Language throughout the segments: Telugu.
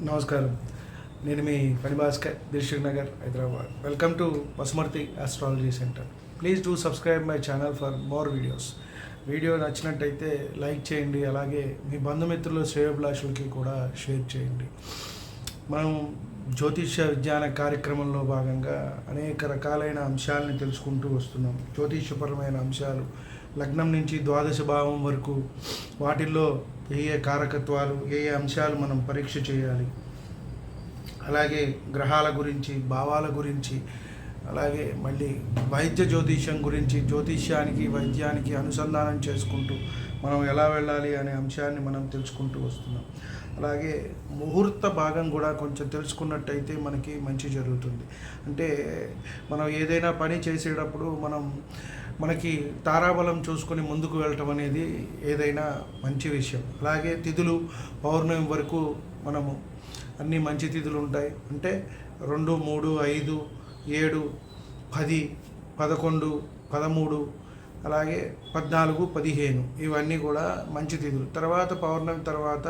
నమస్కారం. నేను మీ పని Bhaskar, Dilsukh Nagar, Hyderabad. Welcome to Pasumarthi astrology centre. Please do subscribe my channel for more videos. Video నచ్చినట్టయితే లైక్ చేయండి, అలాగే మీ బంధుమిత్రులు శ్రేయోభిలాషులకి కూడా షేర్ చేయండి. మనం జ్యోతిష్య విజ్ఞాన కార్యక్రమంలో భాగంగా అనేక రకాలైన అంశాలని తెలుసుకుంటూ వస్తున్నాం. జ్యోతిష్యపరమైన అంశాలు లగ్నం నుంచి ద్వాదశ భావం వరకు, వాటిల్లో ఏ కారకత్వాలు, ఏ అంశాలు మనం పరీక్ష చేయాలి, అలాగే గ్రహాల గురించి, భావాల గురించి, అలాగే మళ్ళీ వైద్య జ్యోతిష్యం గురించి, జ్యోతిష్యానికి వైద్యానికి అనుసంధానం చేసుకుంటూ మనం ఎలా వెళ్ళాలి అనే అంశాన్ని మనం తెలుసుకుంటూ వస్తున్నాం. అలాగే ముహూర్త భాగం కూడా కొంచెం తెలుసుకున్నట్టయితే మనకి మంచి జరుగుతుంది. అంటే మనం ఏదైనా పని చేసేటప్పుడు మనకి తారాబలం చూసుకొని ముందుకు వెళ్ళటం అనేది ఏదైనా మంచి విషయం. అలాగే తిథులు పౌర్ణమి వరకు మనము అన్ని మంచి తిథులు ఉంటాయి. అంటే 2, 3, 5, 7, 10, 11, 13, అలాగే 14, 15 ఇవన్నీ కూడా మంచి తిథులు. తర్వాత పౌర్ణమి తర్వాత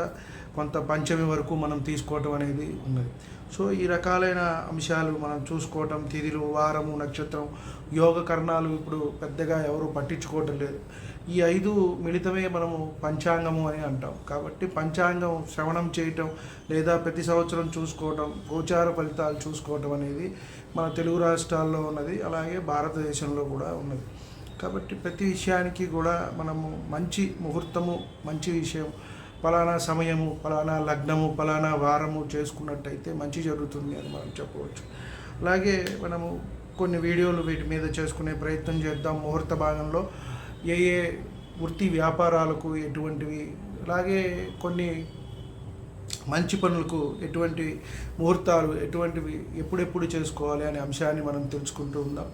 కొంత పంచమి వరకు మనం తీసుకోవటం అనేది ఉన్నది. సో ఈ రకాలైన అంశాలు మనం చూసుకోవటం, తిథులు, వారము, నక్షత్రం, యోగ కర్ణాలు ఇప్పుడు పెద్దగా ఎవరు పట్టించుకోవటం లేదు. ఈ 5 మిళితమే మనము పంచాంగము అని అంటాం. కాబట్టి పంచాంగం శ్రవణం చేయటం లేదా ప్రతి సంవత్సరం చూసుకోవటం, గోచార ఫలితాలు చూసుకోవటం అనేది మన తెలుగు రాష్ట్రాల్లో ఉన్నది, అలాగే భారతదేశంలో కూడా ఉన్నది. కాబట్టి ప్రతి విషయానికి కూడా మనము మంచి ముహూర్తము, మంచి విషయం, ఫలానా సమయము, ఫలానా లగ్నము, ఫలానా వారము చేసుకున్నట్టయితే మంచి జరుగుతుంది అని మనం చెప్పవచ్చు. అలాగే మనము కొన్ని వీడియోలు వీటి మీద చేసుకునే ప్రయత్నం చేద్దాం. ముహూర్త భాగంలో ఏ ఏ వృత్తి వ్యాపారాలకు ఎటువంటివి, అలాగే కొన్ని మంచి పనులకు ఎటువంటి ముహూర్తాలు, ఎటువంటివి ఎప్పుడెప్పుడు చేసుకోవాలి అనే అంశాన్ని మనం తెలుసుకుంటూ ఉందాం.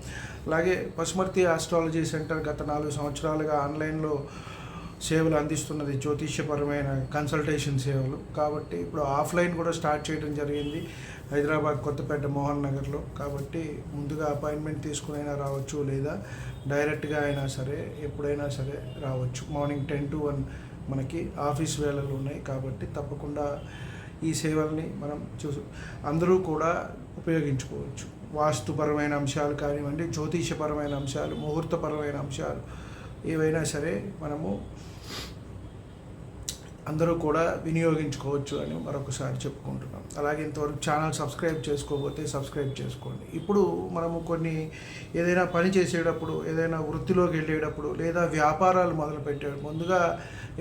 అలాగే పసుమర్తి ఆస్ట్రాలజీ సెంటర్ గత 4 సంవత్సరాలుగా ఆన్లైన్లో సేవలు అందిస్తున్నది, జ్యోతిష్యపరమైన కన్సల్టేషన్ సేవలు. కాబట్టి ఇప్పుడు ఆఫ్లైన్ కూడా స్టార్ట్ చేయడం జరిగింది హైదరాబాద్ కొత్తపేట మోహన్ నగర్లో. కాబట్టి ముందుగా అపాయింట్మెంట్ తీసుకునైనా రావచ్చు, లేదా డైరెక్ట్గా అయినా సరే ఎప్పుడైనా సరే రావచ్చు. మార్నింగ్ 10 to 1 మనకి ఆఫీస్ వేళలు ఉన్నాయి. కాబట్టి తప్పకుండా ఈ సేవల్ని మనం అందరూ కూడా ఉపయోగించుకోవచ్చు. వాస్తుపరమైన అంశాలు కానివ్వండి, జ్యోతిషపరమైన అంశాలు, ముహూర్తపరమైన అంశాలు ఏవైనా సరే మనము అందరూ కూడా వినియోగించుకోవచ్చు అని మరొకసారి చెప్పుకుంటున్నాం. అలాగే ఇంతవరకు ఛానల్ సబ్స్క్రైబ్ చేసుకోకపోతే సబ్స్క్రైబ్ చేసుకోండి. ఇప్పుడు మనము ఏదైనా పని చేసేటప్పుడు, ఏదైనా వృత్తిలోకి వెళ్ళేటప్పుడు, లేదా వ్యాపారాలు మొదలుపెట్టేటప్పుడు, ముందుగా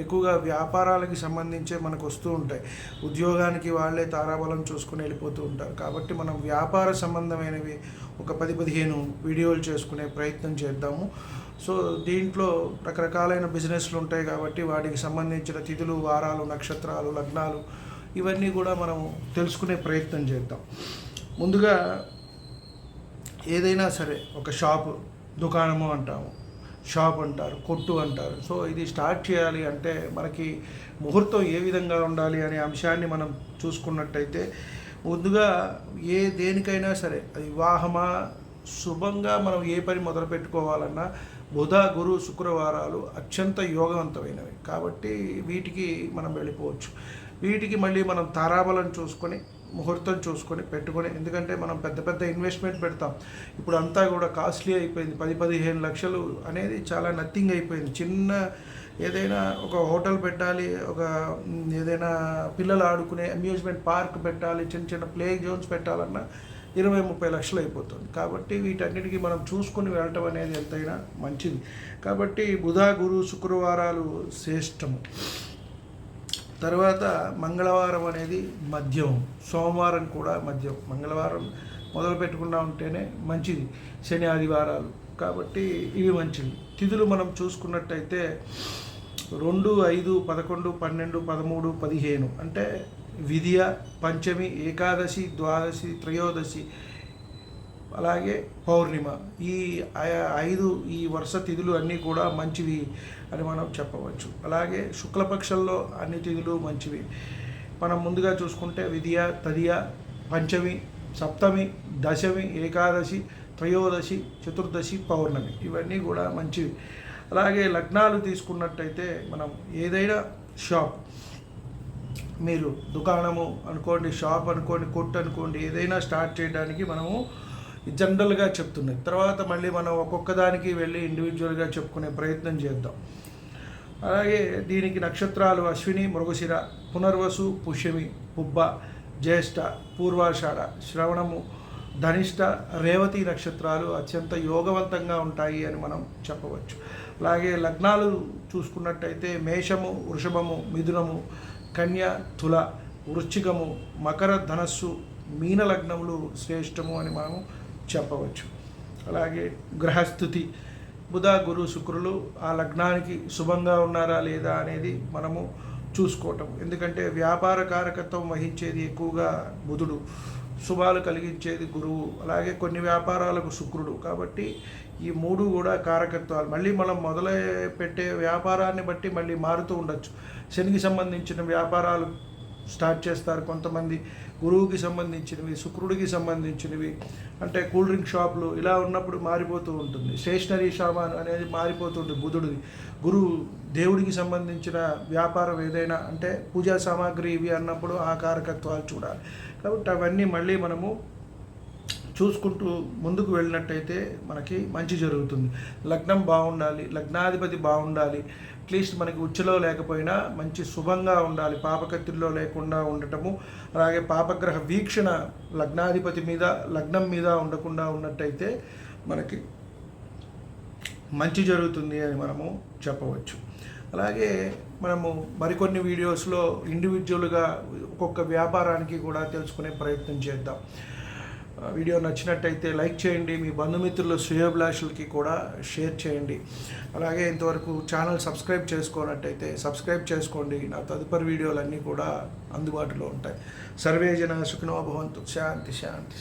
ఎక్కువగా వ్యాపారాలకి సంబంధించే మనకు వస్తూ ఉంటాయి. ఉద్యోగానికి వాళ్ళే తారాబలం చూసుకుని వెళ్ళిపోతూ ఉంటారు. కాబట్టి మనం వ్యాపార సంబంధమైనవి ఒక 10-15 వీడియోలు చేసుకునే ప్రయత్నం చేద్దాము. సో దీంట్లో రకరకాలైన బిజినెస్లు ఉంటాయి. కాబట్టి వాటికి సంబంధించిన తిథులు, వారాలు, నక్షత్రాలు, లగ్నాలు ఇవన్నీ కూడా మనం తెలుసుకునే ప్రయత్నం చేద్దాం. ముందుగా ఏదైనా సరే ఒక షాపు, దుకాణము అంటాము, షాప్ అంటారు, కొట్టు అంటారు. సో ఇది స్టార్ట్ చేయాలి అంటే మనకి ముహూర్తం ఏ విధంగా ఉండాలి అనే అంశాన్ని మనం చూసుకున్నట్టయితే, ముందుగా దేనికైనా సరే అది వివాహమా, శుభంగా మనం ఏ పని మొదలు పెట్టుకోవాలన్నా బుధ, గురు, శుక్రవారాలు అత్యంత యోగవంతమైనవి. కాబట్టి వీటికి మనం వెళ్ళిపోవచ్చు. వీటికి మళ్ళీ మనం తారాబలం చూసుకొని, ముహూర్తం చూసుకొని పెట్టుకొని, ఎందుకంటే మనం పెద్ద పెద్ద ఇన్వెస్ట్మెంట్ పెడతాం. ఇప్పుడు అంతా కూడా కాస్ట్లీ అయిపోయింది. 10-15 లక్షలు అనేది చాలా నథింగ్ అయిపోయింది. చిన్న ఏదైనా ఒక హోటల్ పెట్టాలి, ఏదైనా పిల్లలు ఆడుకునే అమ్యూజ్మెంట్ పార్క్ పెట్టాలి, చిన్న చిన్న ప్లే జోన్స్ పెట్టాలన్నా 20-30 లక్షలు అయిపోతుంది. కాబట్టి వీటన్నిటికీ మనం చూసుకుని వెళ్ళటం అనేది ఎంతైనా మంచిది. కాబట్టి బుధ, గురు, శుక్రవారాలు శ్రేష్టము. తర్వాత మంగళవారం అనేది మధ్యం, సోమవారం కూడా మధ్యం. మంగళవారం మొదలు పెట్టుకున్నా ఉంటేనే మంచిది, శని, ఆదివారాలు. కాబట్టి ఇవి మంచివి. తిథులు మనం చూసుకున్నట్టయితే 2, 5, 11, 12, 13, 15 అంటే విధియ, పంచమి, ఏకాదశి, ద్వాదశి, త్రయోదశి, అలాగే పౌర్ణిమ. ఈ 5 ఈ వరుస తిథులు అన్నీ కూడా మంచివి అని మనం చెప్పవచ్చు. అలాగే శుక్లపక్షంలో అన్ని తిథులు మంచివి. మనం ముందుగా చూసుకుంటే విధియ, తదియ, పంచమి, సప్తమి, దశమి, ఏకాదశి, త్రయోదశి, చతుర్దశి, పౌర్ణమి ఇవన్నీ కూడా మంచివి. అలాగే లగ్నాలు తీసుకున్నట్టయితే మనం ఏదైనా షాప్ మీరు దుకాణము అనుకోండి, షాప్ అనుకోండి, కొట్టు అనుకోండి, ఏదైనా స్టార్ట్ చేయడానికి మనము జనరల్గా చెప్తున్నాయి. తర్వాత మళ్ళీ మనం ఒక్కొక్క దానికి వెళ్ళి ఇండివిజువల్గా చెప్పుకునే ప్రయత్నం చేద్దాం. అలాగే దీనికి నక్షత్రాలు అశ్విని, మృగశిర, పునర్వసు, పుష్యమి, పుబ్బ, జ్యేష్ఠ, పూర్వాషాఢ, శ్రవణము, ధనిష్ట, రేవతి నక్షత్రాలు అత్యంత యోగవంతంగా ఉంటాయి అని మనం చెప్పవచ్చు. అలాగే లగ్నాలు చూసుకున్నట్టయితే మేషము, వృషభము, మిథునము, కన్య, తుల, వృశ్చికము, మకర, ధనస్సు, మీన లగ్నములు శ్రేష్టము అని మనము చెప్పవచ్చు. అలాగే గ్రహస్థితి బుధ, గురు, శుక్రులు ఆ లగ్నానికి శుభంగా ఉన్నారా లేదా అనేది మనము చూసుకోవటం. ఎందుకంటే వ్యాపార కారకత్వం వహించేది ఎక్కువగా బుధుడు, శుభాలు కలిగించేది గురువు, అలాగే కొన్ని వ్యాపారాలకు శుక్రుడు. కాబట్టి ఈ మూడు కూడా కారకత్వాలు. మళ్ళీ మనం మొదలు పెట్టే వ్యాపారాన్ని బట్టి మళ్ళీ మారుతూ ఉండొచ్చు. శనికి సంబంధించిన వ్యాపారాలు స్టార్ట్ చేస్తారు కొంతమంది, గురువుకి సంబంధించినవి, శుక్రుడికి సంబంధించినవి, అంటే కూల్ డ్రింక్ షాపులు ఇలా ఉన్నప్పుడు మారిపోతూ ఉంటుంది. స్టేషనరీ సామాన్ అనేది మారిపోతుంది బుధుడిది. గురువు దేవుడికి సంబంధించిన వ్యాపారం ఏదైనా అంటే పూజా సామాగ్రి ఇవి అన్నప్పుడు ఆ కారకత్వాలు చూడాలి. కాబట్టి అవన్నీ మళ్ళీ మనము చూసుకుంటూ ముందుకు వెళ్ళినట్టయితే మనకి మంచి జరుగుతుంది. లగ్నం బాగుండాలి, లగ్నాధిపతి బాగుండాలి, అట్లీస్ట్ మనకి ఉచ్చులో లేకపోయినా మంచి శుభంగా ఉండాలి, పాపకత్తిలో లేకుండా ఉండటము. అలాగే పాపగ్రహ వీక్షణ లగ్నాధిపతి మీద, లగ్నం మీద ఉండకుండా ఉన్నట్టయితే మనకి మంచి జరుగుతుంది అని మనము చెప్పవచ్చు. అలాగే మనము మరికొన్ని వీడియోస్లో ఇండివిజువల్గా ఒక్కొక్క వ్యాపారానికి కూడా తెలుసుకునే ప్రయత్నం చేద్దాం. వీడియో నచ్చినట్టయితే లైక్ చేయండి, మీ బంధుమిత్రుల శ్రేయోభిలాషులకి కూడా షేర్ చేయండి. అలాగే ఇంతవరకు ఛానల్ సబ్స్క్రైబ్ చేసుకున్నట్టయితే సబ్స్క్రైబ్ చేసుకోండి. నా తదుపరి వీడియోలన్నీ కూడా అందుబాటులో ఉంటాయి. సర్వే జన సుఖినో భవంతు. శాంతి శాంతి.